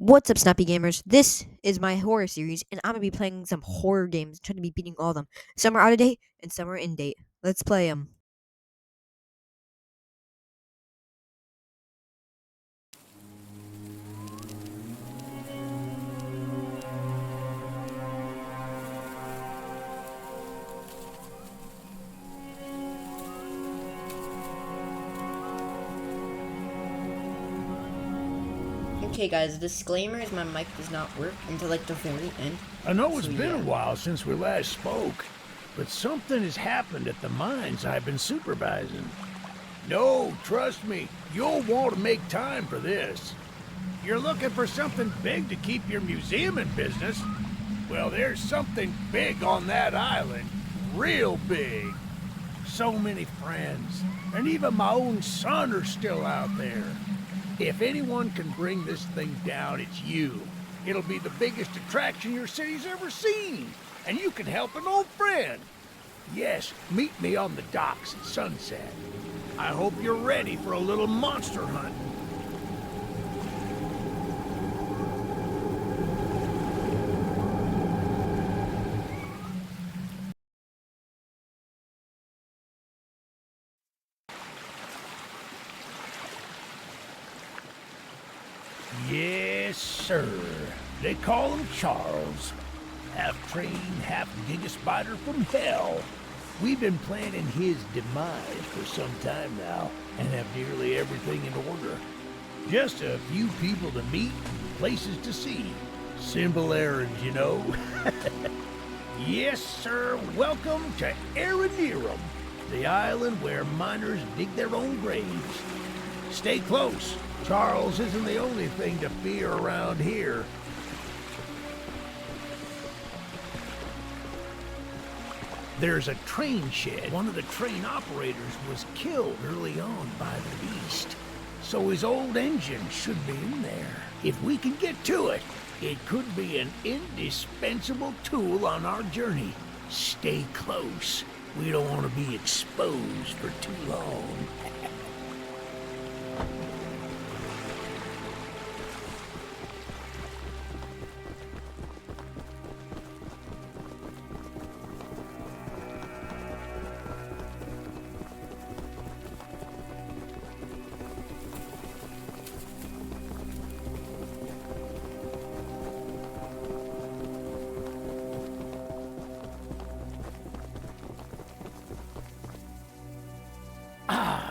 What's up, Snappy Gamers? This is my horror series, and I'm gonna be playing some horror games, trying to be beating all of them. Some are out of date, and some are in date. Let's play them. Okay, guys, disclaimer is my mic does not work until like the very end. I know it's been a while since we last spoke, but something has happened at the mines I've been supervising. No, trust me, you'll want to make time for this. You're looking for something big to keep your museum in business? Well, there's something big on that island. Real big. So many friends, and even my own son are still out there. If anyone can bring this thing down, it's you. It'll be the biggest attraction your city's ever seen, and you can help an old friend. Yes, meet me on the docks at sunset. I hope you're ready for a little monster hunt. Yes, sir. They call him Charles. Half train, half giga spider from hell. We've been planning his demise for some time now, and have nearly everything in order. Just a few people to meet and places to see. Simple errands, you know. Yes, sir. Welcome to Eerie, the island where miners dig their own graves. Stay close. Charles isn't the only thing to fear around here. There's a train shed. One of the train operators was killed early on by the beast, so his old engine should be in there. If we can get to it, it could be an indispensable tool on our journey. Stay close. We don't want to be exposed for too long.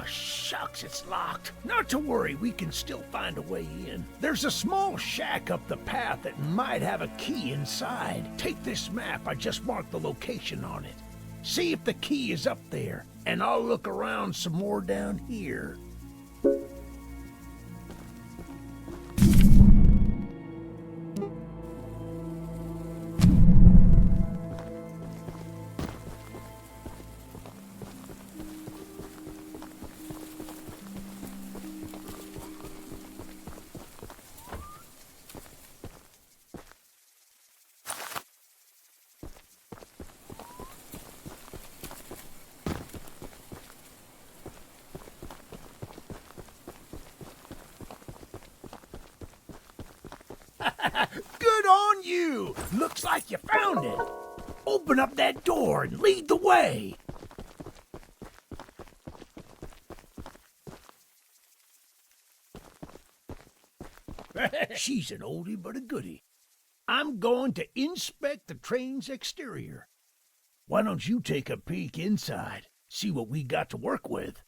Shucks, it's locked. Not to worry, we can still find a way in. There's a small shack up the path that might have a key inside. Take this map, I just marked the location on it. See if the key is up there, and I'll look around some more down here. Good on you! Looks like you found it. Open up that door and lead the way. She's an oldie but a goodie. I'm going to inspect the train's exterior. Why don't you take a peek inside, see what we got to work with?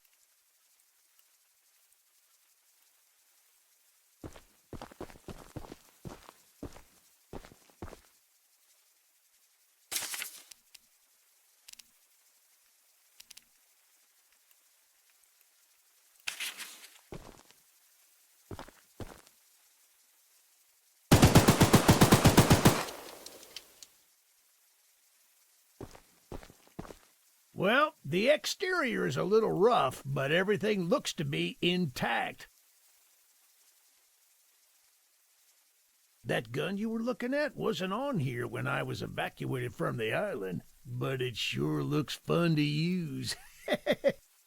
Well, the exterior is a little rough, but everything looks to be intact. That gun you were looking at wasn't on here when I was evacuated from the island, but it sure looks fun to use.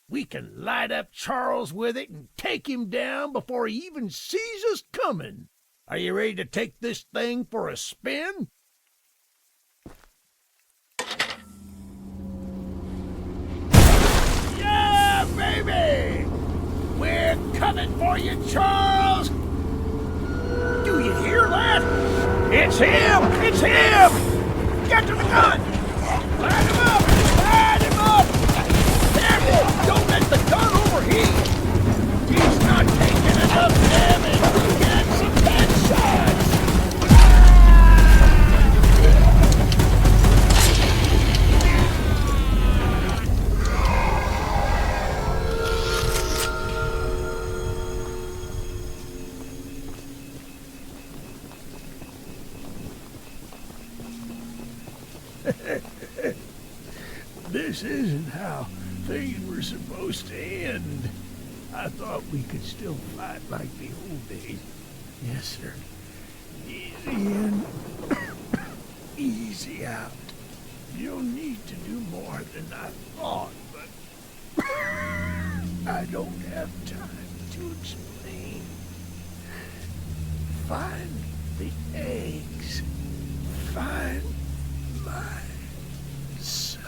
We can light up Charles with it and take him down before he even sees us coming. Are you ready to take this thing for a spin? Yeah, baby! We're coming for you, Charles! Do you hear that? It's him! It's him! Get to the gun! Light him up! Light him up! Careful! Don't let the gun overheat! He's not taking enough damage to get some headshots! This isn't how things were supposed to end. I thought we could still fight like the old days. Yes, sir. Easy in, easy out. You'll need to do more than I thought, but I don't have time to explain. Find the eggs. Find my son.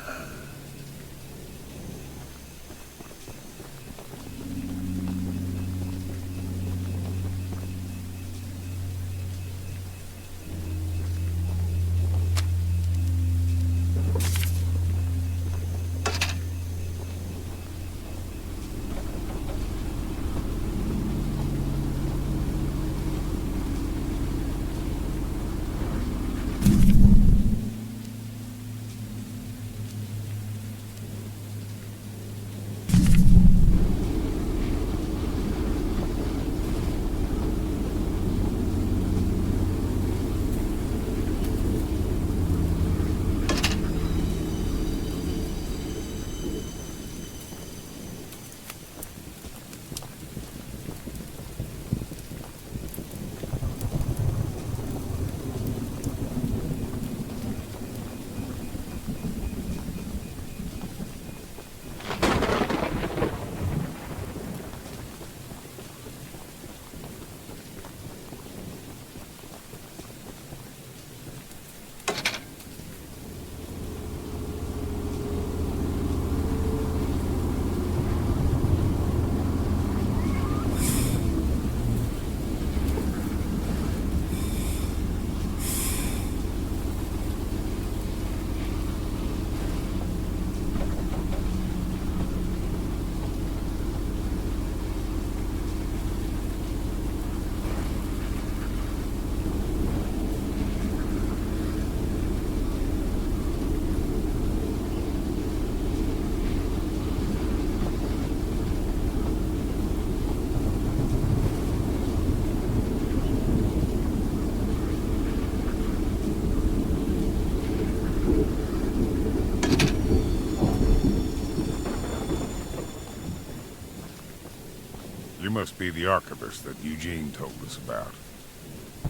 You must be the archivist that Eugene told us about.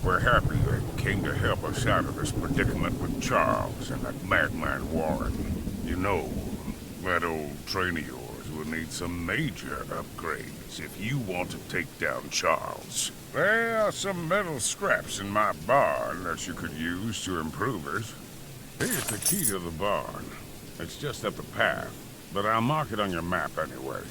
We're happy you came to help us out of this predicament with Charles and that madman Warren. You know, that old train of yours will need some major upgrades if you want to take down Charles. There are some metal scraps in my barn that you could use to improve it. Here's the key to the barn. It's just up the path, but I'll mark it on your map anyway.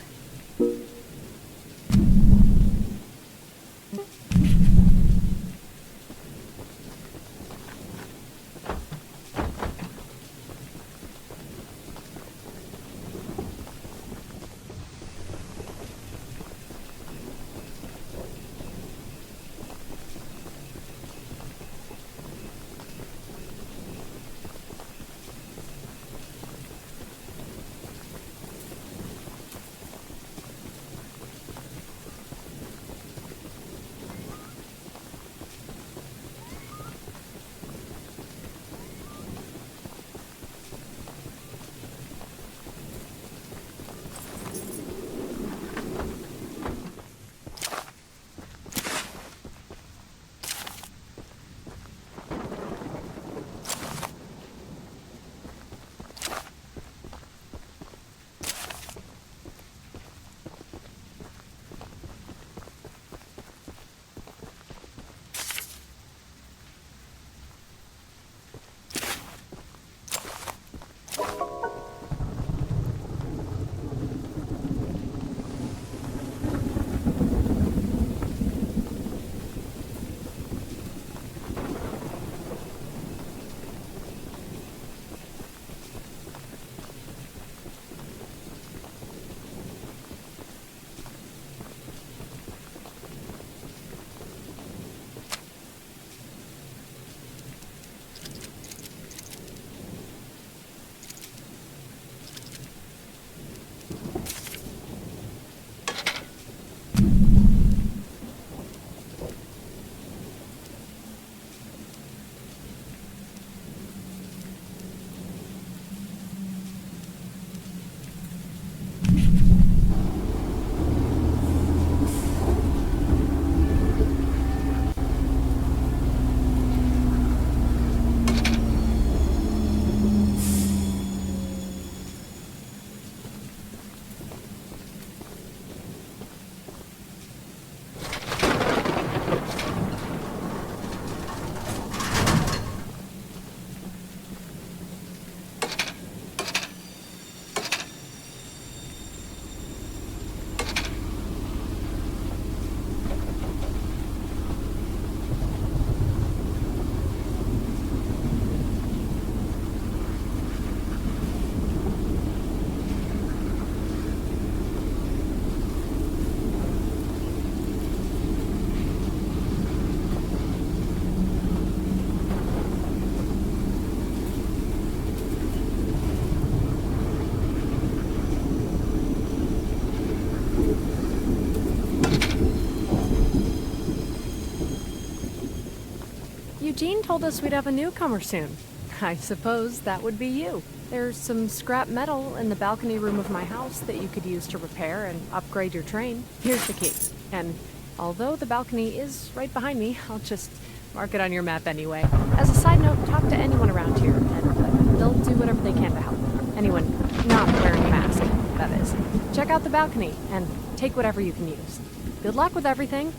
Eugene told us we'd have a newcomer soon. I suppose that would be you. There's some scrap metal in the balcony room of my house that you could use to repair and upgrade your train. Here's the key. And although the balcony is right behind me, I'll just mark it on your map anyway. As a side note, talk to anyone around here, and they'll do whatever they can to help. Anyone not wearing a mask, that is. Check out the balcony, and take whatever you can use. Good luck with everything.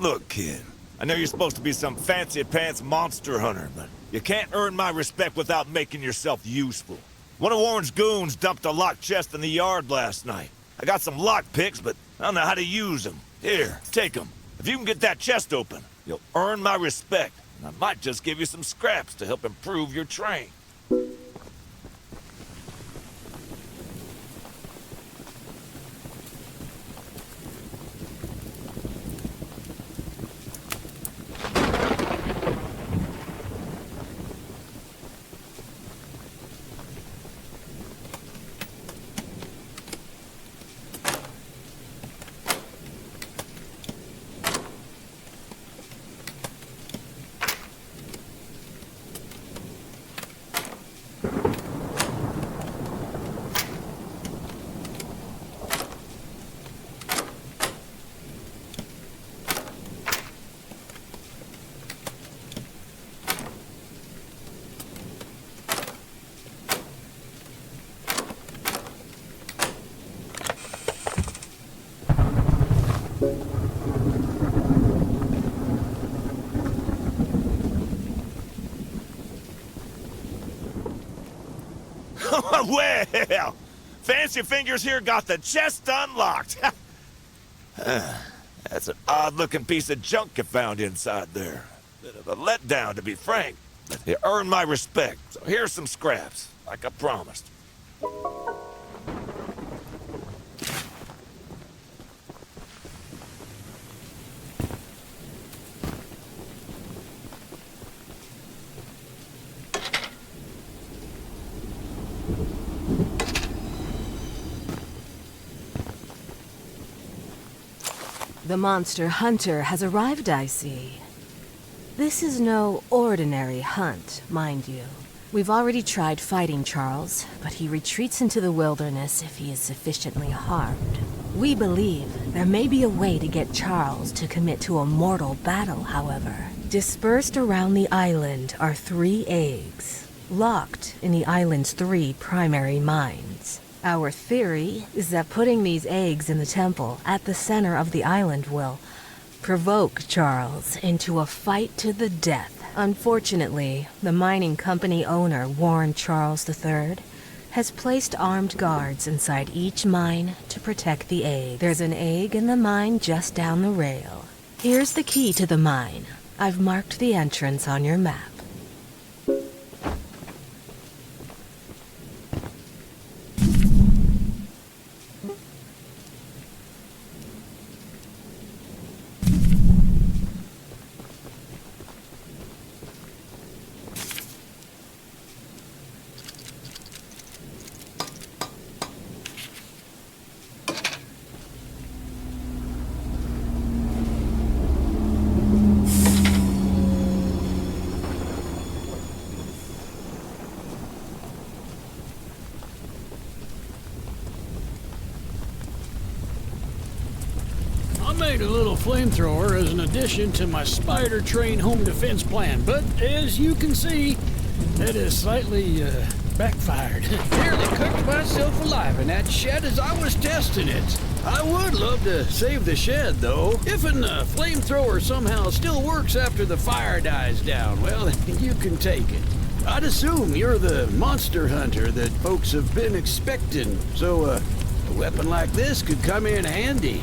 Look, kid, I know you're supposed to be some fancy-pants monster hunter, but you can't earn my respect without making yourself useful. One of Warren's goons dumped a locked chest in the yard last night. I got some lock picks, but I don't know how to use them. Here, take them. If you can get that chest open, you'll earn my respect, and I might just give you some scraps to help improve your train. Well, Fancy Fingers here got the chest unlocked. That's an odd-looking piece of junk you found inside there. Bit of a letdown, to be frank. But you earned my respect, so here's some scraps, like I promised. The monster hunter has arrived, I see. This is no ordinary hunt, mind you. We've already tried fighting Charles, but he retreats into the wilderness if he is sufficiently harmed. We believe there may be a way to get Charles to commit to a mortal battle, however. Dispersed around the island are 3 eggs, locked in the island's 3 primary mines. Our theory is that putting these eggs in the temple at the center of the island will provoke Charles into a fight to the death. Unfortunately, the mining company owner, Warren Charles III, has placed armed guards inside each mine to protect the egg. There's an egg in the mine just down the rail. Here's the key to the mine. I've marked the entrance on your map. made a little flamethrower as an addition to my spider train home defense plan, but as you can see, that has slightly backfired. Nearly cooked myself alive in that shed as I was testing it. I would love to save the shed, though. If an flamethrower somehow still works after the fire dies down, well, you can take it. I'd assume you're the monster hunter that folks have been expecting, so a weapon like this could come in handy.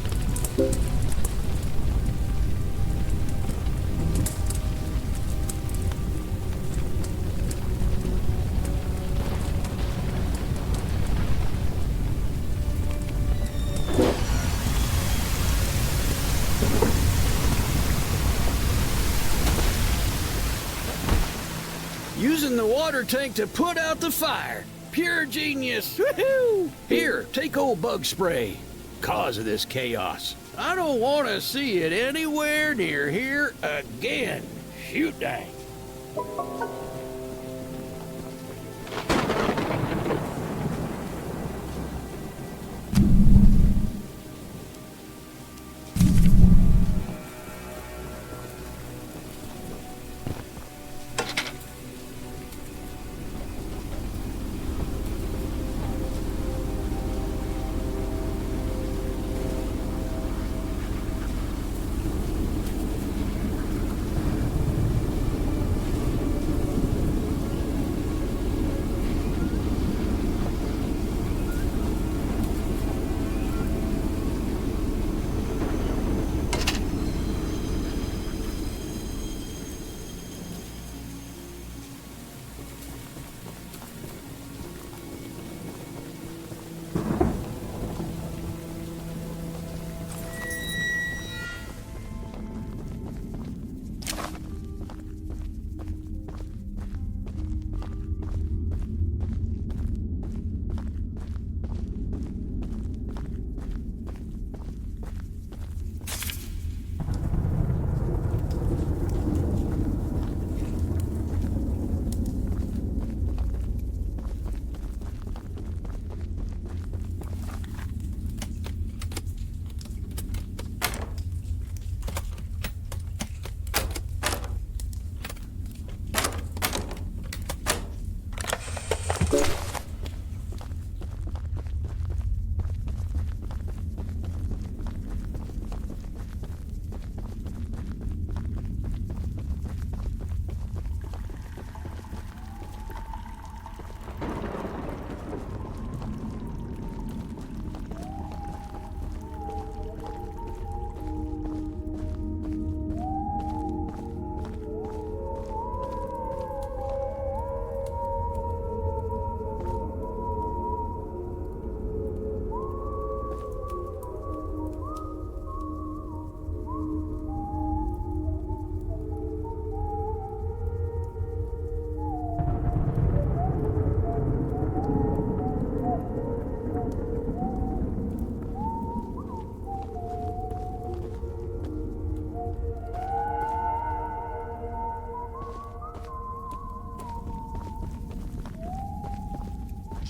Using the water tank to put out the fire. Pure genius. Woohoo! Here, take old bug spray. Cause of this chaos. I don't want to see it anywhere near here again. Shoot dang.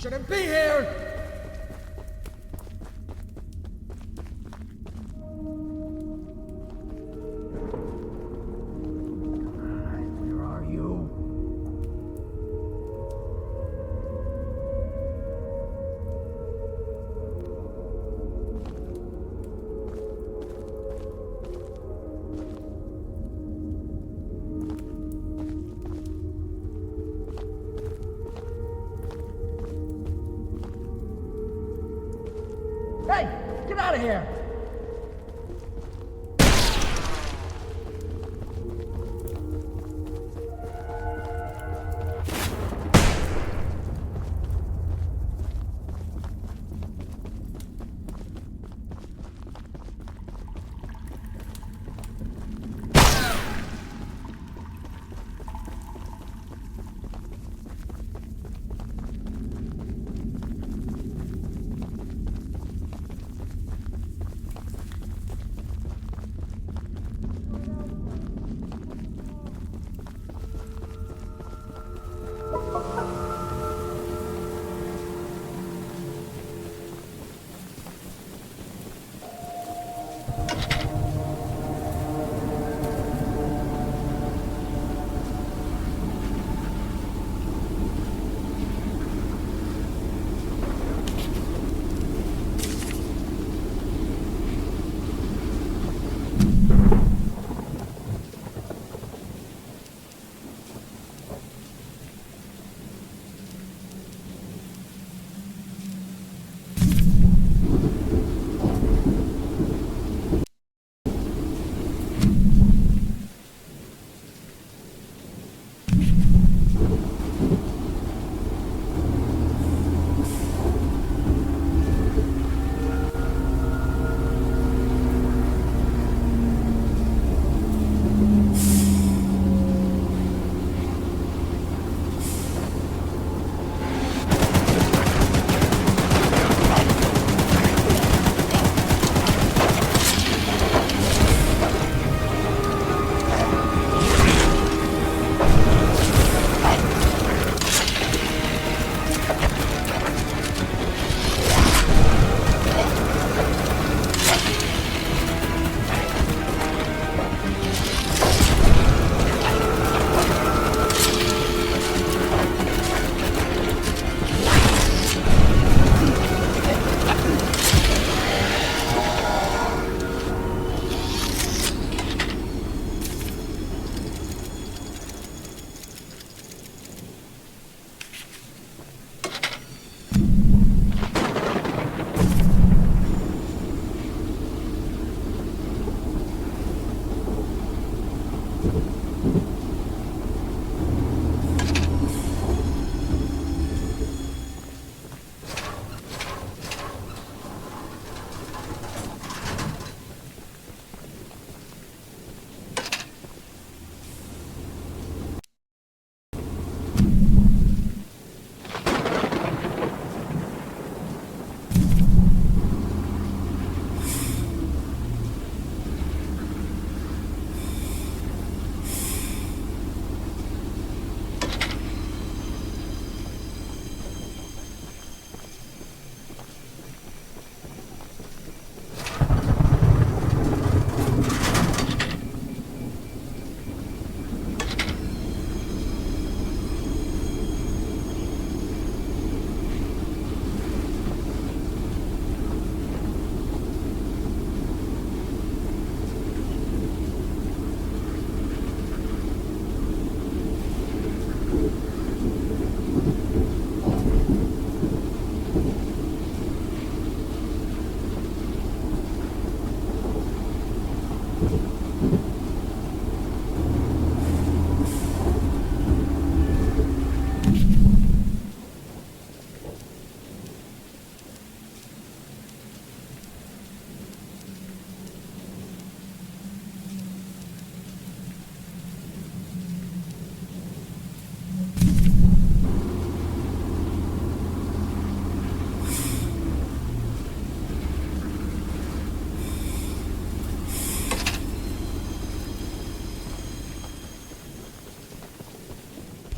Shouldn't be here! Where are you? Hey, get out of here!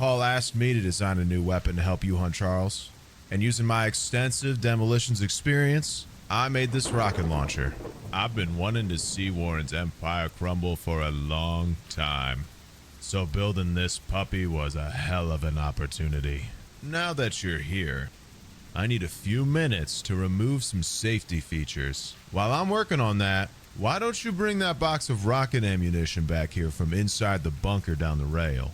Paul asked me to design a new weapon to help you hunt Charles. And using my extensive demolitions experience, I made this rocket launcher. I've been wanting to see Warren's empire crumble for a long time. So building this puppy was a hell of an opportunity. Now that you're here, I need a few minutes to remove some safety features. While I'm working on that, why don't you bring that box of rocket ammunition back here from inside the bunker down the rail?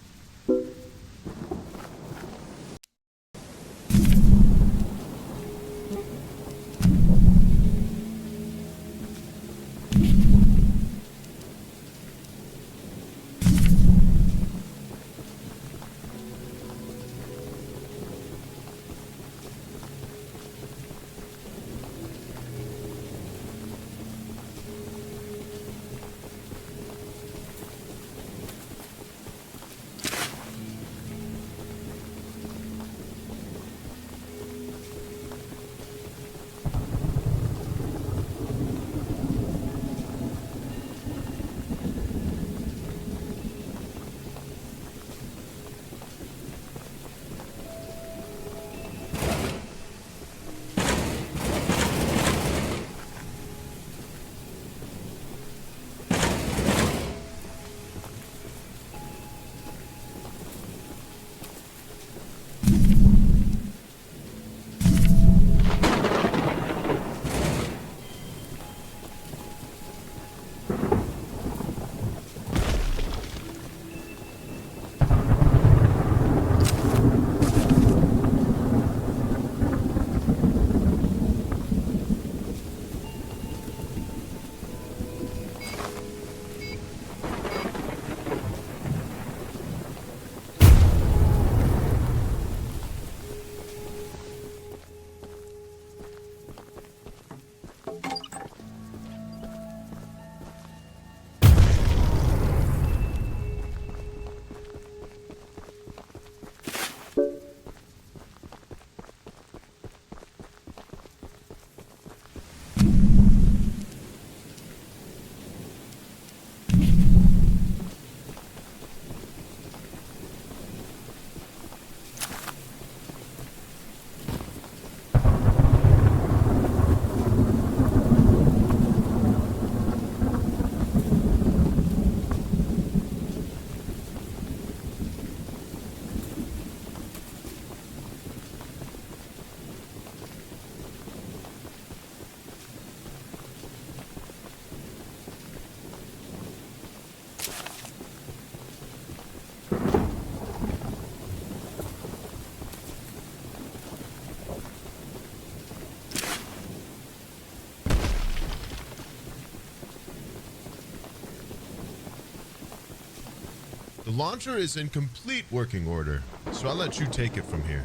The launcher is in complete working order, so I'll let you take it from here.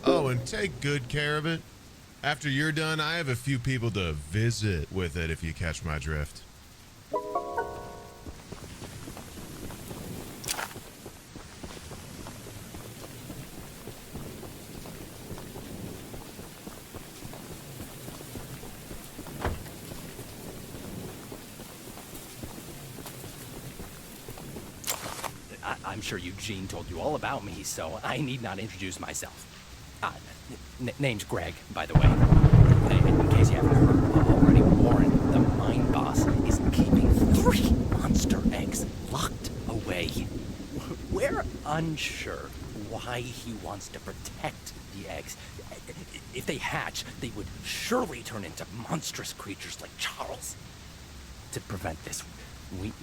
Oh, and take good care of it. After you're done, I have a few people to visit with it if you catch my drift. I'm sure Eugene told you all about me, so I need not introduce myself. Name's Greg, by the way. In case you haven't heard already, Warren, the mine boss, is keeping 3 monster eggs locked away. We're unsure why he wants to protect the eggs. If they hatch, they would surely turn into monstrous creatures like Charles. To prevent this,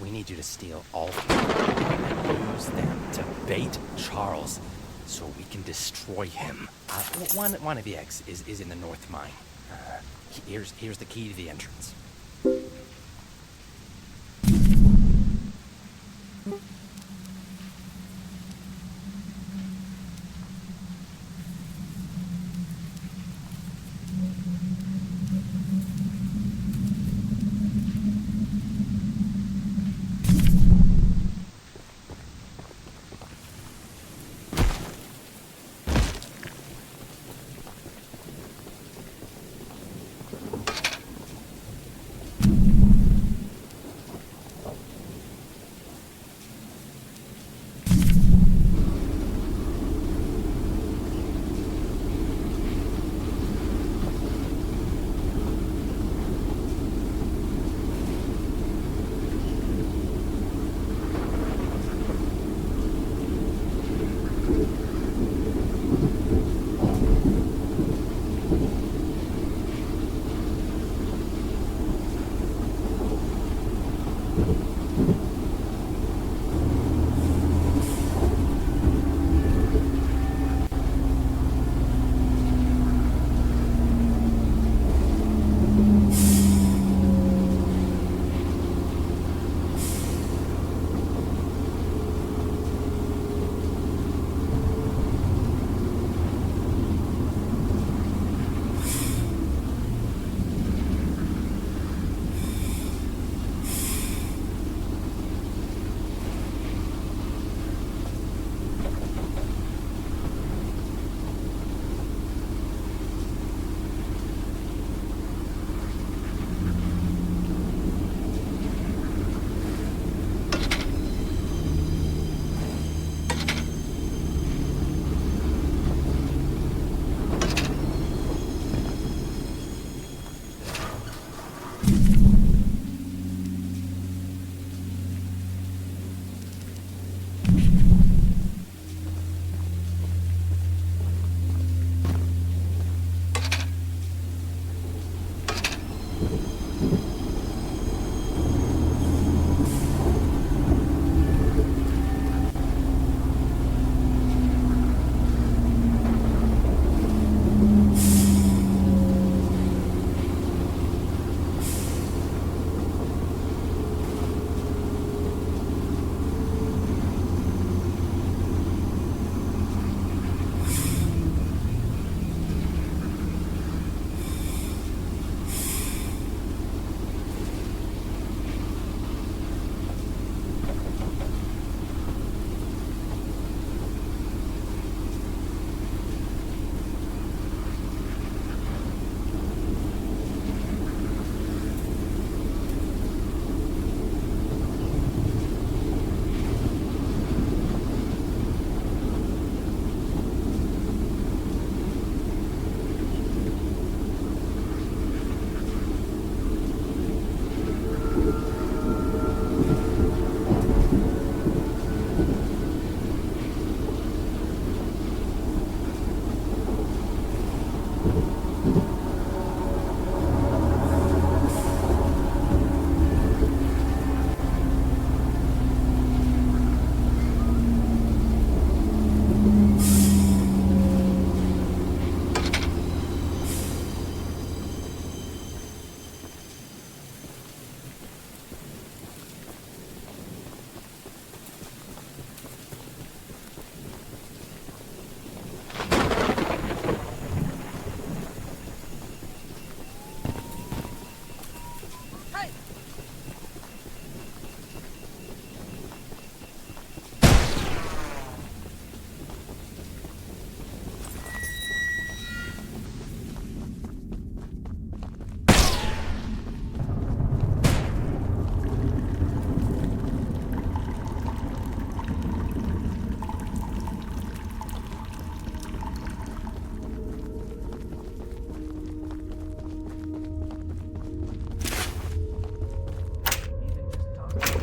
we need you to steal all 3 and use them to bait Charles so we can destroy him. One of the eggs is in the north mine. Here's the key to the entrance.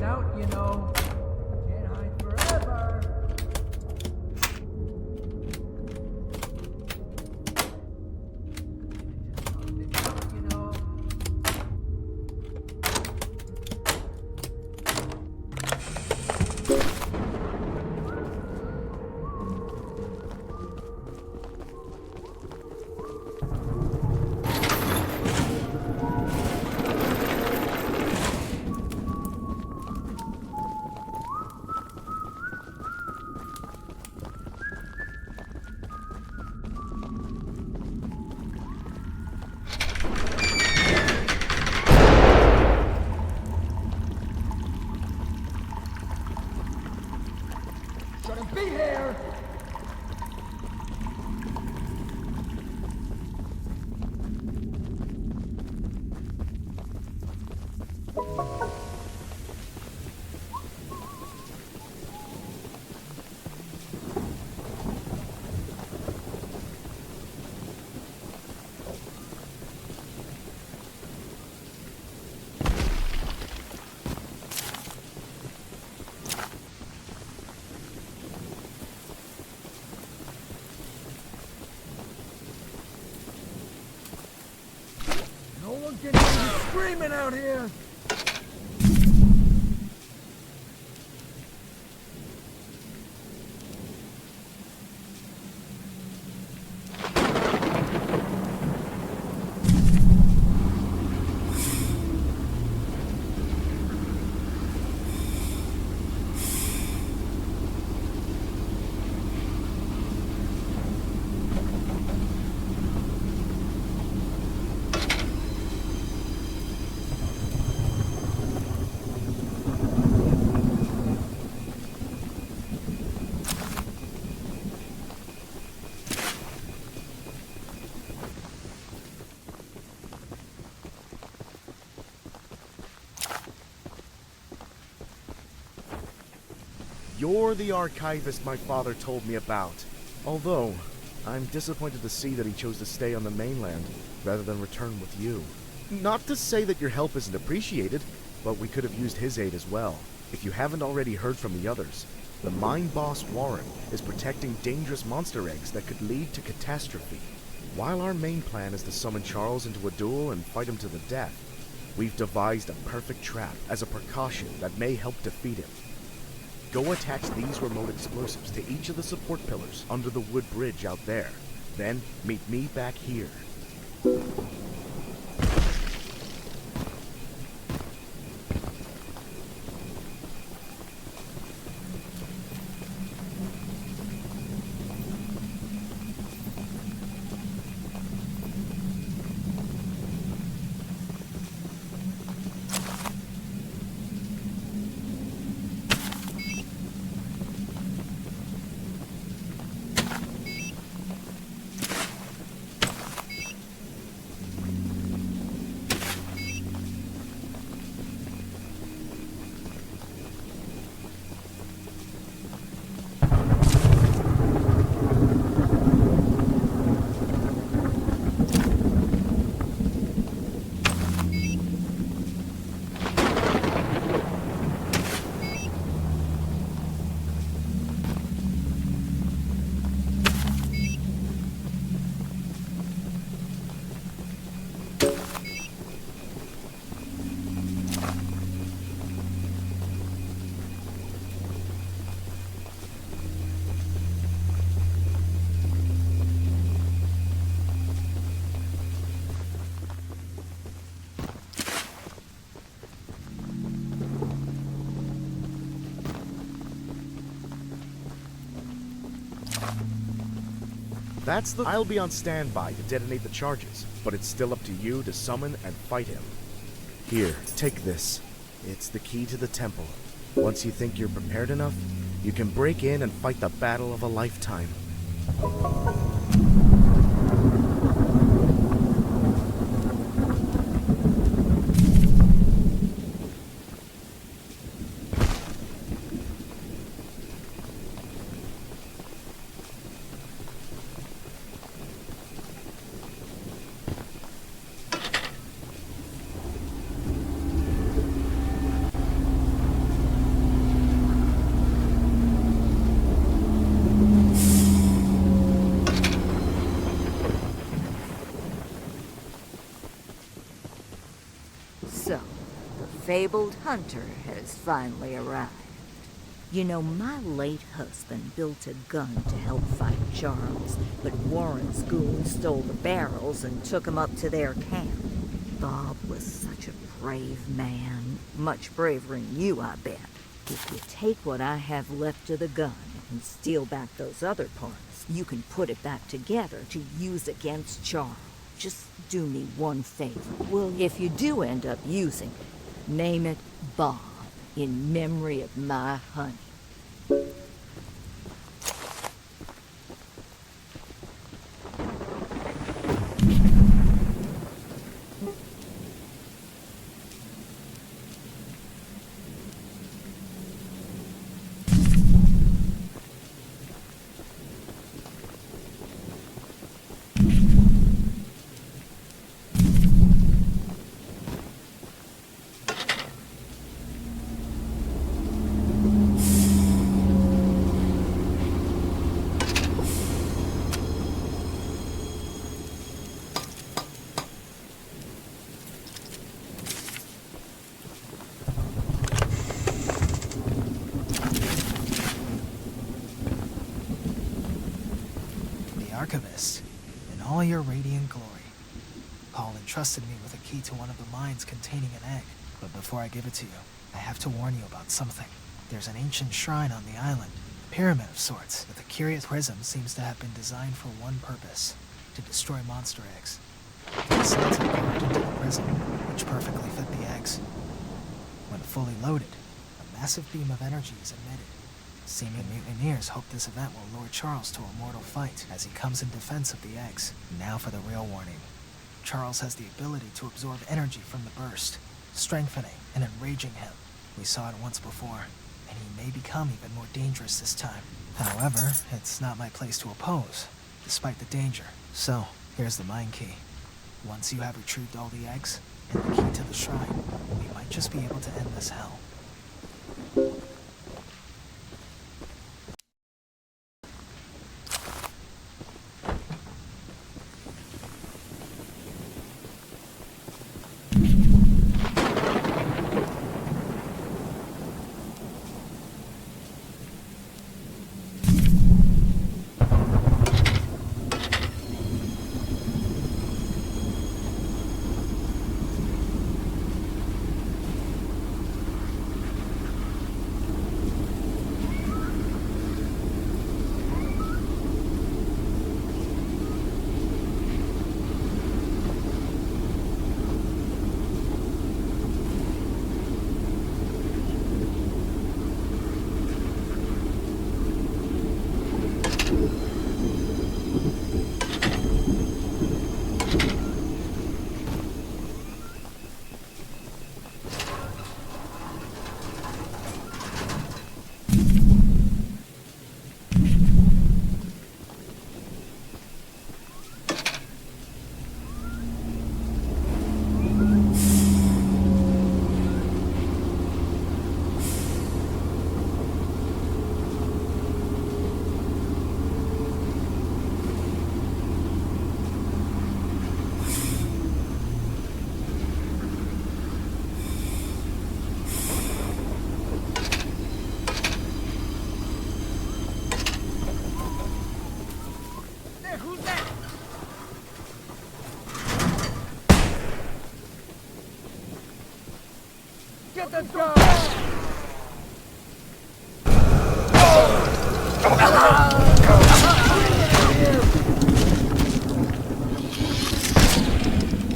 Out, you know. Can't hide forever. Out, you know. Shouldn't be here! No one can hear you screaming out here! You're the archivist my father told me about. Although, I'm disappointed to see that he chose to stay on the mainland rather than return with you. Not to say that your help isn't appreciated, but we could have used his aid as well. If you haven't already heard from the others, the mine boss Warren is protecting dangerous monster eggs that could lead to catastrophe. While our main plan is to summon Charles into a duel and fight him to the death, We've devised a perfect trap as a precaution that may help defeat him. Go attach these remote explosives to each of the support pillars under the wood bridge out there. Then meet me back here. I'll be on standby to detonate the charges, but it's still up to you to summon and fight him. Here, take this. It's the key to the temple. Once you think you're prepared enough, you can break in and fight the battle of a lifetime. So, the fabled hunter has finally arrived. You know, my late husband built a gun to help fight Charles, but Warren's goons stole the barrels and took him up to their camp. Bob was such a brave man. Much braver than you, I bet. If you take what I have left of the gun and steal back those other parts, you can put it back together to use against Charles. Just do me one favor. Well, if you do end up using it, name it Bob, in memory of my honey. Archivist, in all your radiant glory. Paul entrusted me with a key to one of the mines containing an egg, but before I give it to you, I have to warn you about something. There's an ancient shrine on the island, a pyramid of sorts, with a curious prism seems to have been designed for one purpose, to destroy monster eggs. The slits are carved into the prism, which perfectly fit the eggs. When fully loaded, a massive beam of energy is emitted. Seeming mutineers hope this event will lure Charles to a mortal fight as he comes in defense of the eggs. Now for the real warning. Charles has the ability to absorb energy from the burst, strengthening and enraging him. We saw it once before, and he may become even more dangerous this time. However, it's not my place to oppose, despite the danger. So, here's the mine key. Once you have retrieved all the eggs, and the key to the shrine, we might just be able to end this hell. Get the gun!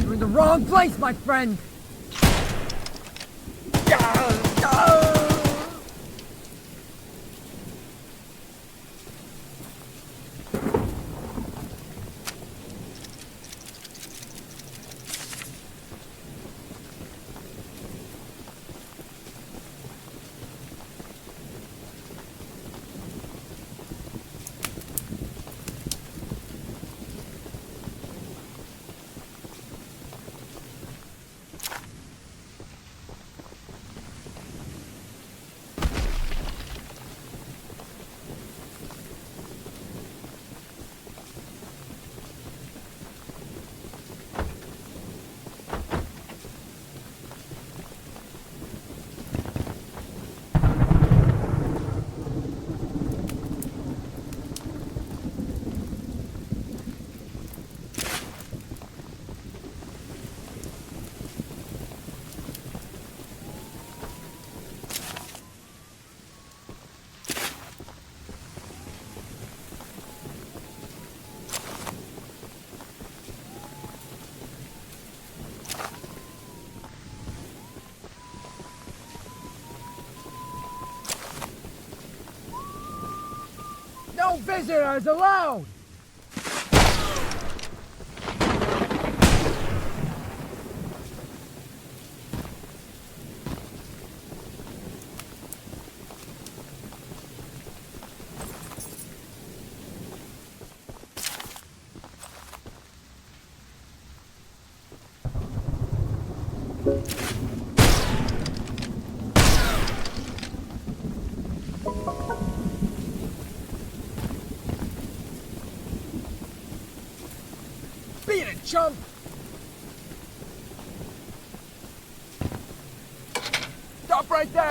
You're in the wrong place, my friend! No visitors allowed! Beat it, chump! Stop right there!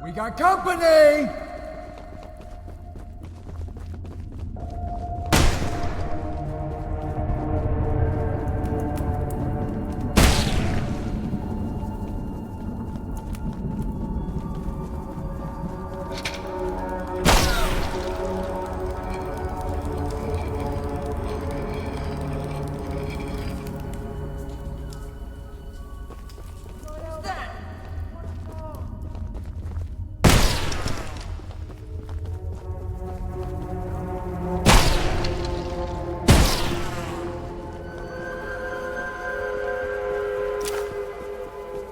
We got company!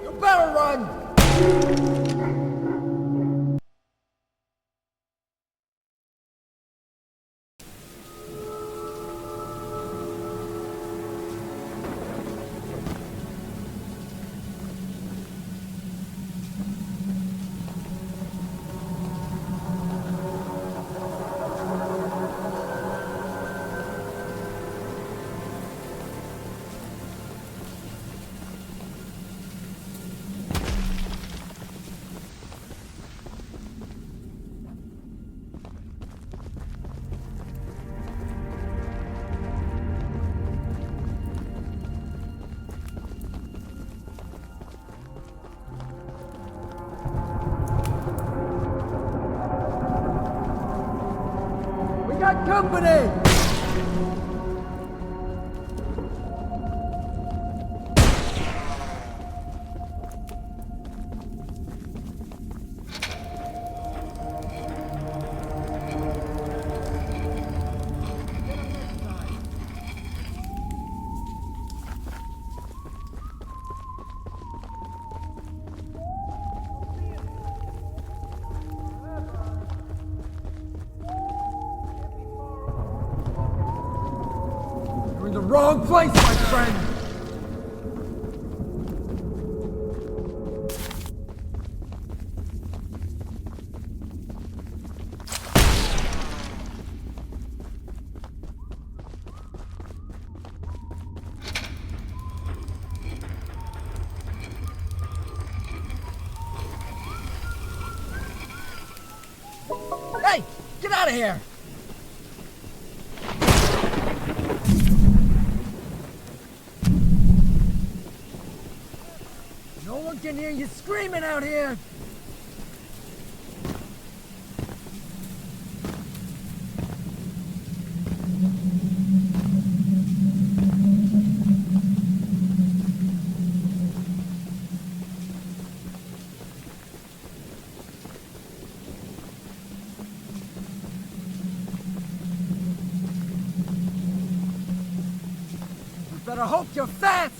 You better run! We got company! You're in the wrong place, my friend! Hey! Get out of here! No one can hear you screaming out here! You better hope you're fast!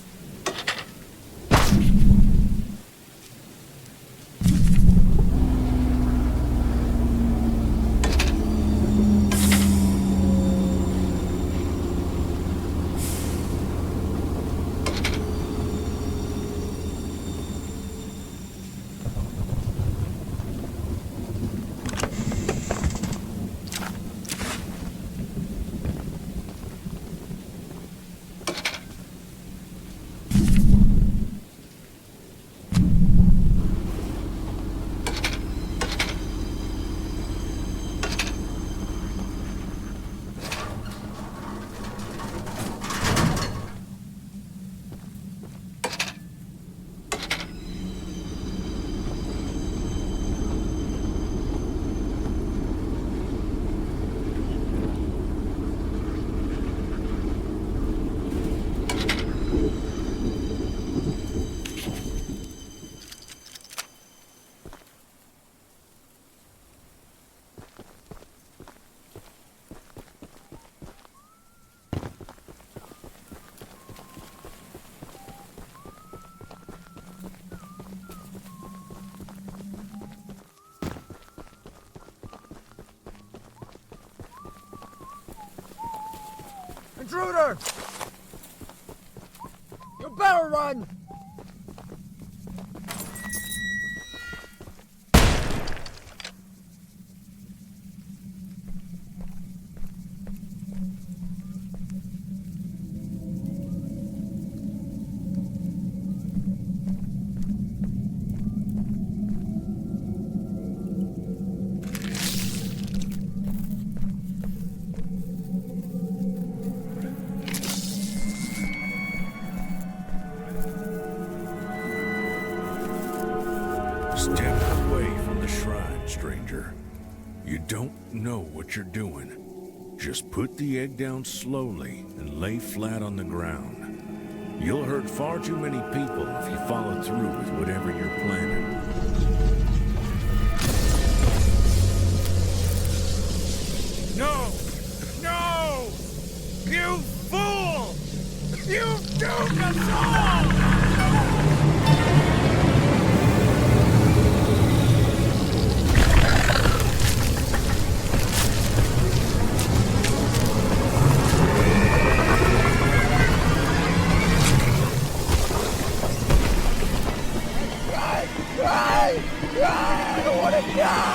Intruder! You better run! Step away from the shrine, stranger. You don't know what you're doing. Just put the egg down slowly and lay flat on the ground. You'll hurt far too many people if you follow through with whatever you're planning. No! No! You fool! You've doomed us all! I don't want to die!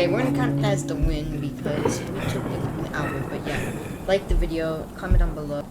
Okay, we're gonna count it as the win because we took an hour. But yeah, like the video, comment down below.